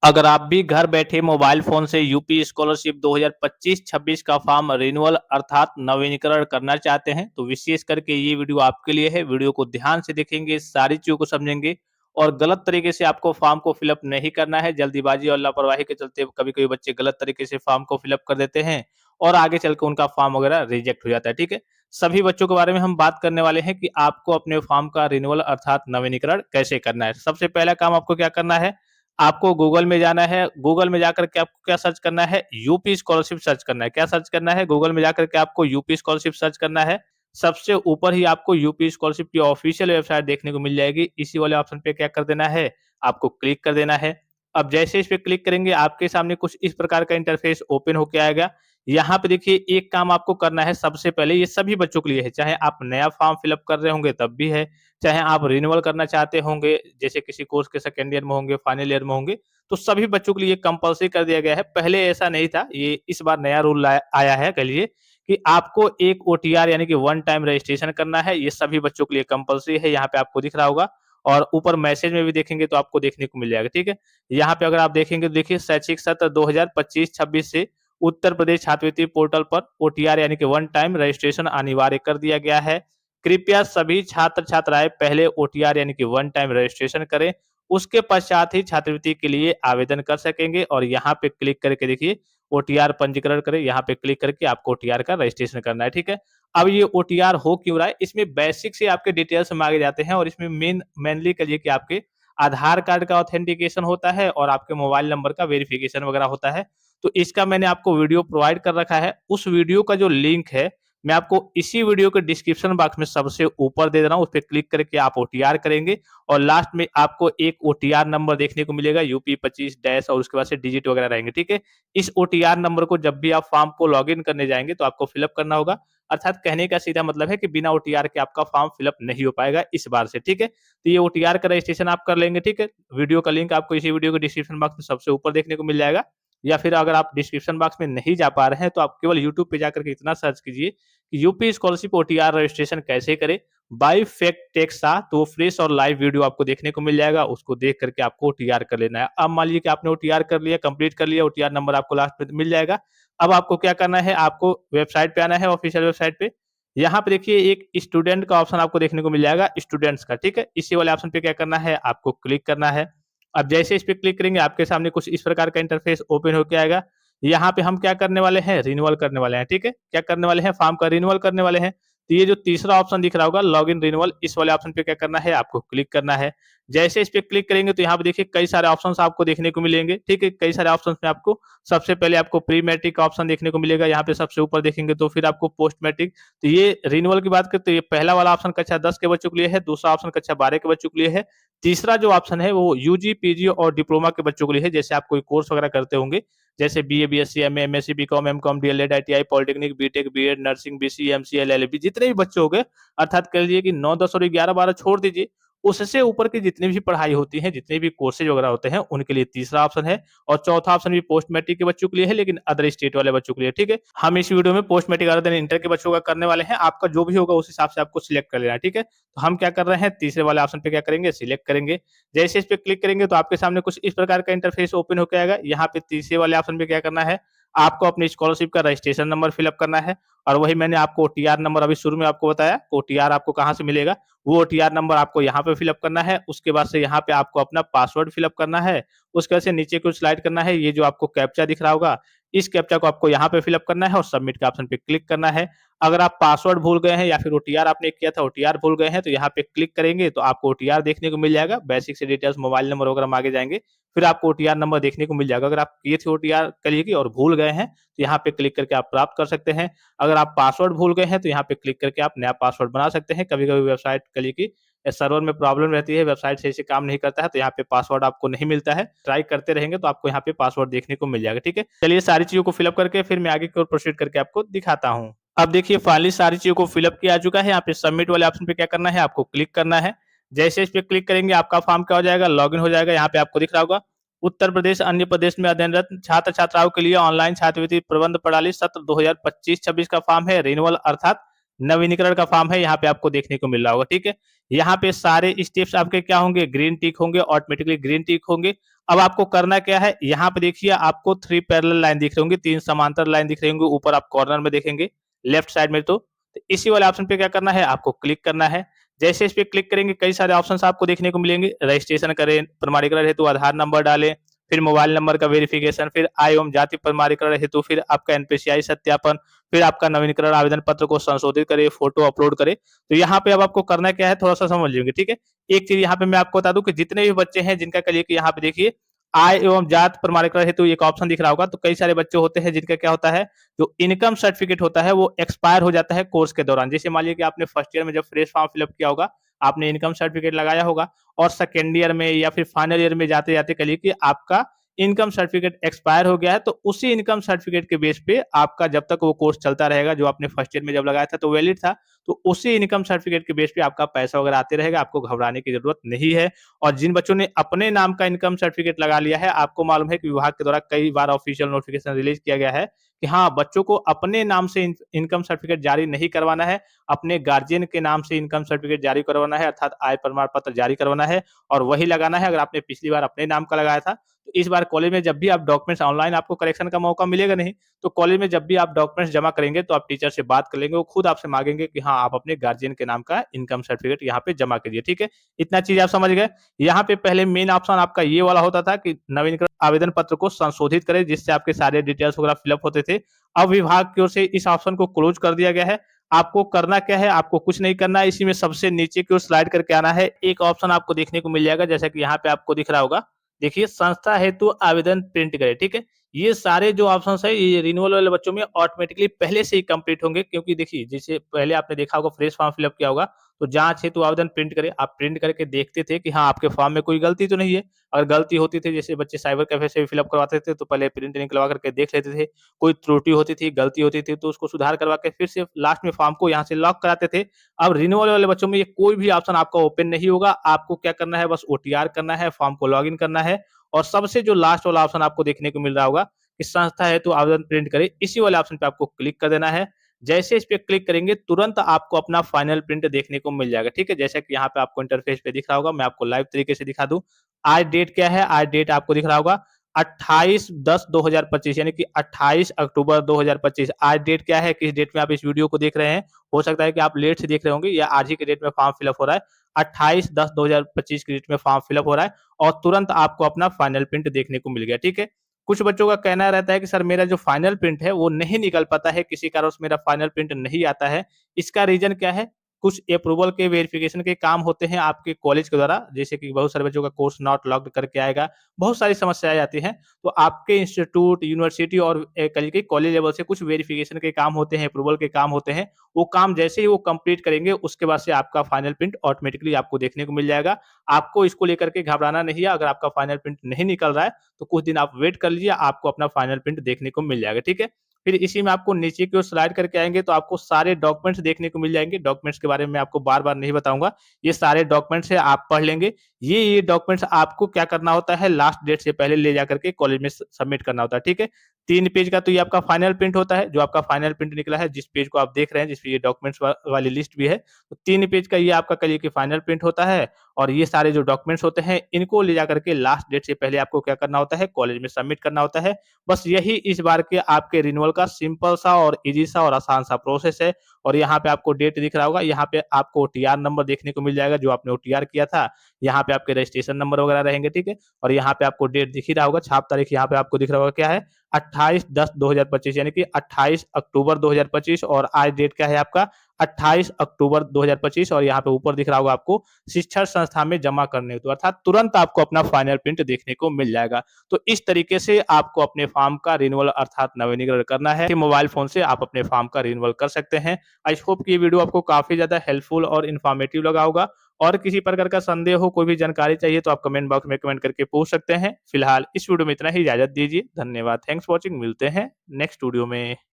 अगर आप भी घर बैठे मोबाइल फोन से यूपी स्कॉलरशिप 2025-26 का फॉर्म रिन्यूअल अर्थात नवीनीकरण करना चाहते हैं तो विशेष करके ये वीडियो आपके लिए है। वीडियो को ध्यान से देखेंगे, सारी चीजों को समझेंगे और गलत तरीके से आपको फॉर्म को फिलअप नहीं करना है। जल्दीबाजी और लापरवाही के चलते कभी कभी बच्चे गलत तरीके से फॉर्म को फिलअप कर देते हैं और आगे चलकर उनका फॉर्म वगैरह रिजेक्ट हो जाता है। ठीक है, सभी बच्चों के बारे में हम बात करने वाले हैं कि आपको अपने फॉर्म का रिन्यूअल अर्थात नवीनीकरण कैसे करना है। सबसे पहला काम आपको क्या करना है, आपको गूगल में जाना है। गूगल में जाकर के आपको क्या सर्च करना है, यूपी स्कॉलरशिप सर्च करना है। क्या सर्च करना है, गूगल में जाकर के आपको यूपी स्कॉलरशिप सर्च करना है। सबसे ऊपर ही आपको यूपी स्कॉलरशिप की ऑफिशियल वेबसाइट देखने को मिल जाएगी। इसी वाले ऑप्शन पे क्या कर देना है, आपको क्लिक कर देना है। अब जैसे इस पे क्लिक करेंगे आपके सामने कुछ इस प्रकार का इंटरफेस ओपन होके आएगा। यहाँ पे देखिए एक काम आपको करना है, सबसे पहले ये सभी बच्चों के लिए है, चाहे आप नया फॉर्म फिलअप कर रहे होंगे तब भी है, चाहे आप रिन्यूअल करना चाहते होंगे, जैसे किसी कोर्स के सेकंड ईयर में होंगे, फाइनल ईयर में होंगे, तो सभी बच्चों के लिए कंपल्सरी कर दिया गया है। पहले ऐसा नहीं था, ये इस बार नया रूल लाया आया है, कह लीजिए कि आपको एक ओटीआर यानी कि वन टाइम रजिस्ट्रेशन करना है। ये सभी बच्चों के लिए कंपल्सरी है। यहाँ पे आपको दिख रहा होगा और ऊपर मैसेज में भी देखेंगे तो आपको देखने को मिल जाएगा। ठीक है, यहाँ पे अगर आप देखेंगे तो देखिए शैक्षिक सत्र 2025-26 से उत्तर प्रदेश छात्रवृत्ति पोर्टल पर ओटीआर यानी कि वन टाइम रजिस्ट्रेशन अनिवार्य कर दिया गया है। कृपया सभी छात्र छात्राएं पहले ओटीआर यानी कि वन टाइम रजिस्ट्रेशन करें, उसके पश्चात ही छात्रवृत्ति के लिए आवेदन कर सकेंगे। और यहाँ पे क्लिक करके देखिए ओटीआर पंजीकरण करें, यहाँ पे क्लिक करके आपको ओटीआर का रजिस्ट्रेशन करना है। ठीक है, अब ये ओटीआर हो क्यों रहा है, इसमें बेसिक से आपके डिटेल्स मांगे जाते हैं और इसमें मेनली कहिए कि आपके आधार कार्ड का ऑथेंटिकेशन होता है और आपके मोबाइल नंबर का वेरिफिकेशन वगैरह होता है। तो इसका मैंने आपको वीडियो प्रोवाइड कर रखा है। उस वीडियो का जो लिंक है मैं आपको इसी वीडियो के डिस्क्रिप्शन बॉक्स में सबसे ऊपर दे रहा हूँ, उस पर क्लिक करके आप ओटीआर करेंगे और लास्ट में आपको एक ओटीआर नंबर देखने को मिलेगा यूपी 25 डैश और उसके बाद से डिजिट वगैरह रहेंगे। ठीक है, इस ओटीआर नंबर को जब भी आप फॉर्म को लॉग इन करने जाएंगे तो आपको फिलअप करना होगा। अर्थात कहने का सीधा मतलब है कि बिना ओटीआर के आपका फॉर्म फिलअप नहीं हो पाएगा इस बार से। ठीक है, तो ये ओटीआर का रजिस्ट्रेशन आप कर लेंगे। ठीक है, वीडियो का लिंक आपको इसी वीडियो के डिस्क्रिप्शन बॉक्स में सबसे ऊपर देखने को मिल जाएगा, या फिर अगर आप डिस्क्रिप्शन बॉक्स में नहीं जा पा रहे हैं तो आप केवल यूट्यूब पे जाकर के इतना सर्च कीजिए कि यूपी स्कॉलरशिप ओटीआर रजिस्ट्रेशन कैसे करें बाय फैक्ट टेक्सा, तो फ्रेश और लाइव वीडियो आपको देखने को मिल जाएगा। उसको देख करके आपको ओटीआर कर लेना है। अब मान लीजिए कि आपने ओटीआर कर लिया, कंप्लीट कर लिया, ओटीआर नंबर आपको लास्ट में मिल जाएगा। अब आपको क्या करना है, आपको वेबसाइट पे आना है, ऑफिशियल वेबसाइट पे। यहाँ पे देखिए एक स्टूडेंट का ऑप्शन आपको देखने को मिल जाएगा, स्टूडेंट्स का। ठीक है, इसी वाले ऑप्शन पे क्या करना है, आपको क्लिक करना है। अब जैसे इस पे क्लिक करेंगे आपके सामने कुछ इस प्रकार का इंटरफेस ओपन होके आएगा। यहाँ पे हम क्या करने वाले हैं, रिन्यूअल करने वाले हैं। ठीक है, क्या करने वाले हैं, फॉर्म का रिन्यूअल करने वाले हैं। तो ये जो तीसरा ऑप्शन दिख रहा होगा लॉग इन रिन्यूअल, इस वाले ऑप्शन पे क्या करना है, आपको क्लिक करना है। जैसे इस पे क्लिक करेंगे तो यहाँ पे देखिए कई सारे ऑप्शंस आपको देखने को मिलेंगे। ठीक है, कई सारे ऑप्शंस में आपको सबसे पहले आपको प्री मैट्रिक का ऑप्शन देखने को मिलेगा, यहाँ पे सबसे ऊपर देखेंगे तो फिर आपको पोस्ट मैट्रिक। तो ये रिन्यूअल की बात करते हैं, ये पहला वाला ऑप्शन कक्षा 10 के बच्चों के लिए है, दूसरा ऑप्शन कक्षा 12 के बच्चों के लिए है, तीसरा जो ऑप्शन है वो यूजी पीजी और डिप्लोमा के बच्चों के लिए है। जैसे आप कोई कोर्स वगैरह करते होंगे, जैसे BA BSc MA MSc BCom MCom DElEd ITI polytechnic BTech BEd nursing BC MC LLB, जितने भी बच्चे हो गए, अर्थात कह लीजिए कि 9 10 और 11 12 छोड़ दीजिए, उससे ऊपर की जितनी भी पढ़ाई होती है, जितने भी कोर्सेज वगैरह होते हैं, उनके लिए तीसरा ऑप्शन है। और चौथा ऑप्शन भी पोस्ट मैट्रिक के बच्चों के लिए है, लेकिन अदर स्टेट वाले बच्चों के लिए। ठीक है, हम इस वीडियो में post matric other than inter के बच्चों का करने वाले हैं। आपका जो भी होगा उस हिसाब से आपको सिलेक्ट कर लेना है। ठीक है, तो हम क्या कर रहे हैं, तीसरे वाले ऑप्शन पे क्या करेंगे, सिलेक्ट करेंगे। जैसे इस पे क्लिक करेंगे तो आपके सामने कुछ इस प्रकार का इंटरफेस ओपन होकर आएगा। यहाँ पे तीसरे वाले ऑप्शन पे क्या करना है, आपको अपनी स्कॉलरशिप का रजिस्ट्रेशन नंबर फिलअप करना है। और वही मैंने आपको ओटीआर नंबर अभी शुरू में आपको बताया, ओटीआर आपको कहाँ से मिलेगा, वो ओटीआर नंबर आपको यहाँ पे फिलअप करना है। उसके बाद से यहाँ पे आपको अपना पासवर्ड फिलअप करना है। उसके बाद से नीचे को स्लाइड करना है, ये जो आपको कैप्चा दिख रहा होगा, इस कैप्चा को आपको यहाँ पे फिलअप करना है और सबमिट के ऑप्शन पे क्लिक करना है। अगर आप पासवर्ड भूल गए हैं या फिर ओटीआर आपने किया था ओटीआर भूल गए हैं तो यहाँ पे क्लिक करेंगे तो आपको ओटीआर देखने को मिल जाएगा। बेसिक से डिटेल्स मोबाइल नंबर वगैरह हम आगे जाएंगे, फिर आपको ओटीआर नंबर देखने को मिल जाएगा। अगर आप किए थे ओटीआर करिए की और भूल गए हैं तो यहाँ पे क्लिक करके आप प्राप्त कर सकते हैं। अगर आप पासवर्ड भूल गए हैं तो यहाँ पे क्लिक करके आप नया पासवर्ड बना सकते हैं। कभी कभी वेबसाइट करिए की सर्वर में प्रॉब्लम रहती है, वेबसाइट सही से काम नहीं करता है, तो यहाँ पे पासवर्ड आपको नहीं मिलता है। ट्राई करते रहेंगे तो आपको यहाँ पे पासवर्ड देखने को मिल जाएगा। ठीक है, चलिए सारी चीजों को फिलअप करके फिर मैं आगे की ओर प्रोसीड करके आपको दिखाता हूँ। अब देखिए फाइनली सारी चीजों को फिलअप किया जा चुका है। यहाँ पे सबमिट वाले ऑप्शन पे क्या करना है, आपको क्लिक करना है। जैसे इस पे क्लिक करेंगे आपका फॉर्म क्या हो जाएगा, लॉगिन हो जाएगा। यहाँ पे आपको दिख रहा होगा उत्तर प्रदेश अन्य प्रदेश में अध्ययनरत छात्र छात्राओं के लिए ऑनलाइन छात्रवृत्ति प्रबंध प्रणाली सत्र 2025-26 का फॉर्म है, रिन्यूअल अर्थात नवीनीकरण का फॉर्म है, यहाँ पे आपको देखने को मिल रहा होगा। ठीक है, यहाँ पे सारे स्टेप्स आपके क्या होंगे, ग्रीन टिक होंगे, ऑटोमेटिकली ग्रीन टिक होंगे। अब आपको करना क्या है, यहाँ पे देखिए आपको 3 पैरेलल लाइन दिख रही होंगी, 3 समांतर लाइन दिख रही होंगी, ऊपर आप कॉर्नर में देखेंगे, लेफ्ट साइड में तो इसी वाले ऑप्शन पे क्या करना है, आपको क्लिक करना है। जैसे इस पे क्लिक करेंगे कई सारे ऑप्शंस आपको देखने को मिलेंगे, रजिस्ट्रेशन करें, प्रमाणीकरण हेतु आधार नंबर डालें, फिर मोबाइल नंबर का वेरिफिकेशन, फिर आय एवं जाति प्रमाणीकरण हेतु फिर आपका एनपीसीआई सत्यापन, फिर आपका नवीनीकरण आवेदन पत्र को संशोधित करें, फोटो अपलोड करें। तो यहाँ पे अब आपको करना क्या है, थोड़ा-सा समझ लीजिए, ठीक है? एक चीज़ यहाँ पे मैं आपको बता दूँ कि जितने भी बच्चे हैं जिनका क्लिक यहाँ पे देखिए आय एवं जाति प्रमाणीकरण हेतु एक ऑप्शन दिख रहा होगा, तो कई सारे बच्चे होते हैं जिनका क्या होता है, जो इनकम सर्टिफिकेट होता है वो एक्सपायर हो जाता है कोर्स के दौरान। जैसे मान लीजिए कि आपने फर्स्ट ईयर में जब फ्रेश फॉर्म फिल अप किया होगा, आपने इनकम सर्टिफिकेट लगाया होगा और सेकंड ईयर में या फिर फाइनल ईयर में जाते-जाते कहिए कि आपका इनकम सर्टिफिकेट एक्सपायर हो गया है, तो उसी इनकम सर्टिफिकेट के बेस पे आपका जब तक वो कोर्स चलता रहेगा, जो आपने फर्स्ट ईयर में जब लगाया था तो वैलिड था, तो उसी इनकम सर्टिफिकेट के बेस पे आपका पैसा वगैरह आते रहेगा, आपको घबराने की ज़रूरत नहीं है। और जिन बच्चों ने अपने नाम का इनकम सर्टिफिकेट लगा लिया है, आपको मालूम है कि विभाग के द्वारा कई बार ऑफिशियल नोटिफिकेशन रिलीज़ किया गया है कि हाँ, बच्चों को अपने नाम से इनकम सर्टिफिकेट जारी नहीं करवाना है, अपने गार्जियन के नाम से इनकम सर्टिफिकेट जारी करवाना है, अर्थात आय प्रमाण पत्र जारी करवाना है और वही लगाना है। अगर आपने पिछली बार अपने नाम का लगाया था, तो इस बार कॉलेज में जब भी आप डॉक्यूमेंट्स ऑनलाइन आपको करेक्शन का मौका मिलेगा नहीं, तो कॉलेज में जब भी आप डॉक्यूमेंट्स जमा करेंगे, तो आप टीचर से बात कर लेंगे, वो खुद आपसे माँगेंगे कि हाँ, आप अपने गार्जियन के नाम का इनकम सर्टिफिकेट यहाँ पे जमा कीजिए, ठीक है? इतना चीज़ आप समझ गए। यहाँ पे पहले मेन ऑप्शन आपका ये वाला होता था कि नवीनीकरण आवेदन पत्र को संशोधित करें, जिससे आपके सारे डिटेल्स वगैरह फिल अप होते थे। अब विभाग की ओर से इस ऑप्शन को क्लोज़ कर दिया गया है। आपको करना क्या है, आपको कुछ नहीं करना है, इसी में सबसे नीचे की ओर स्लाइड करके आना है। एक ऑप्शन आपको देखने को मिल जाएगा, जैसा कि यहाँ पे आपको दिख रहा होगा। देखिए, संस्था हेतु आवेदन प्रिंट करें, ठीक है? ये सारे जो ऑप्शंस हैं, ये रिन्यूअल वाले बच्चों में ऑटोमेटिकली पहले से ही कंप्लीट होंगे, क्योंकि देखिए, जैसे पहले आपने देखा होगा फ्रेश फॉर्म फिल अप किया होगा, तो जाँच हेतु आवेदन प्रिंट करें। आप प्रिंट करके देखते थे कि हाँ, आपके फॉर्म में कोई गलती तो नहीं है। अगर गलती होती थी, जैसे बच्चे साइबर कैफ़े से भी फिल अप करवाते थे, तो पहले प्रिंट निकलवा करके देख लेते थे। कोई त्रुटि होती थी, गलती होती थी, तो उसको सुधार करवा के फिर से लास्ट में फॉर्म को यहाँ से लॉक कराते थे। अब रिन्यूअल वाले बच्चों में ये कोई भी ऑप्शन आपका ओपन नहीं होगा। आपको क्या करना है, बस ओटीआर करना है, फॉर्म को लॉगिन करना है और सबसे जो लास्ट वाला ऑप्शन आपको देखने को मिल रहा होगा कि संस्था है तो आवेदन प्रिंट करें, इसी वाले ऑप्शन पे आपको क्लिक कर देना है। जैसे इस पे क्लिक करेंगे, तुरंत आपको अपना फाइनल प्रिंट देखने को मिल जाएगा, ठीक है? जैसा कि यहाँ पे आपको इंटरफेस पे दिख रहा होगा, मैं आपको लाइव तरीके से दिखा दूँ। आज डेट क्या है? आज डेट आपको दिख रहा होगा 28/10/2025, यानी कि 28 अक्टूबर 2025। आज डेट क्या है, किस डेट में आप इस वीडियो को देख रहे हैं? हो सकता है कि आप लेट से देख रहे होंगे या आज ही के डेट में फॉर्म फिल अप हो रहा है। 28/10/2025 की डेट में फॉर्म फिल अप हो रहा है और तुरंत आपको अपना फाइनल प्रिंट देखने को मिल गया, ठीक है? कुछ बच्चों का कहना रहता है कि सर, मेरा जो फाइनल प्रिंट है वो नहीं निकल पाता है, किसी कारणवश मेरा फाइनल प्रिंट नहीं आता है। इसका रीज़न क्या है? कुछ अप्रूवल के वेरिफिकेशन के काम होते हैं आपके कॉलेज के द्वारा, जैसे कि बहुत सारे बच्चों का कोर्स नॉट लॉक्ड करके आएगा, बहुत सारी समस्याएँ आती हैं। तो आपके इंस्टीट्यूट, यूनिवर्सिटी और कहिए कि कॉलेज लेवल से कुछ वेरिफिकेशन के काम होते हैं, अप्रूवल के काम होते हैं। वो काम जैसे ही वो कंप्लीट करेंगे, उसके बाद से आपका फाइनल प्रिंट ऑटोमेटिकली आपको देखने को मिल जाएगा। आपको इसको लेकर के घबराना नहीं है। अगर आपका फाइनल प्रिंट नहीं निकल रहा है, तो कुछ दिन आप वेट कर लीजिए, आपको अपना फाइनल प्रिंट देखने को मिल जाएगा, ठीक है? फिर इसी में आपको नीचे की ओर स्लाइड करके आएँगे, तो आपको सारे डॉक्यूमेंट्स देखने को मिल जाएँगे। डॉक्यूमेंट्स के बारे में मैं आपको बार-बार नहीं बताऊँगा। ये सारे डॉक्यूमेंट्स हैं, आप पढ़ लेंगे। ये डॉक्यूमेंट्स आपको क्या करना होता है, लास्ट डेट से पहले ले जाकर के कॉलेज में सबमिट करना होता है, ठीक है? 3 पेज का तो ये आपका फाइनल प्रिंट होता है, जो आपका फाइनल प्रिंट निकला है, जिस पेज को आप देख रहे हैं, जिसपे ये डॉक्यूमेंट्स वाली लिस्ट भी है। तो 3 पेज का ये आपका कहिए कि फाइनल प्रिंट होता है और ये सारे जो डॉक्यूमेंट्स होते हैं, इनको ले जाकर के लास्ट डेट से पहले आपको क्या करना होता है, कॉलेज में सबमिट करना होता है। बस यही इस बार के आपके रिन्यूअल का सिंपल सा और ईज़ी सा और आसान सा प्रोसेस है। और यहाँ पे आपको डेट दिख रहा होगा, यहाँ पे आपको ओटीआर नंबर देखने को मिल जाएगा, जो आपने ओटीआर किया था। यहाँ पे आपके रजिस्ट्रेशन नंबर वगैरह रहेंगे, ठीक है? और यहाँ पे आपको डेट दिख ही रहा होगा, छाप तारीख यहाँ पे आपको दिख रहा होगा क्या है, 28/10/2025, यानी कि 28 अक्टूबर 2025 और आज डेट क्या है आपका, 28 अक्टूबर 2025 और यहाँ पे ऊपर दिख रहा होगा आपको शिक्षण संस्था में जमा करने हेतु, अर्थात तुरंत आपको अपना फाइनल प्रिंट देखने को मिल जाएगा। तो इस तरीके से आपको अपने फॉर्म का रिन्यूअल अर्थात नवीनीकरण करना है। मोबाइल फ़ोन से आप अपने फॉर्म का रिन्यूअल कर सकते हैं। आई होप कि ये वीडियो आपको काफ़ी ज़्यादा हेल्पफुल और इन्फॉर्मेटिव लगा होगा। और किसी प्रकार का संदेह हो, कोई भी जानकारी चाहिए, तो आप कमेंट बॉक्स में कमेंट करके पूछ सकते हैं। फिलहाल इस वीडियो में इतना ही, इजाज़त दीजिए। धन्यवाद। Thanks for watching. मिलते हैं नेक्स्ट वीडियो में।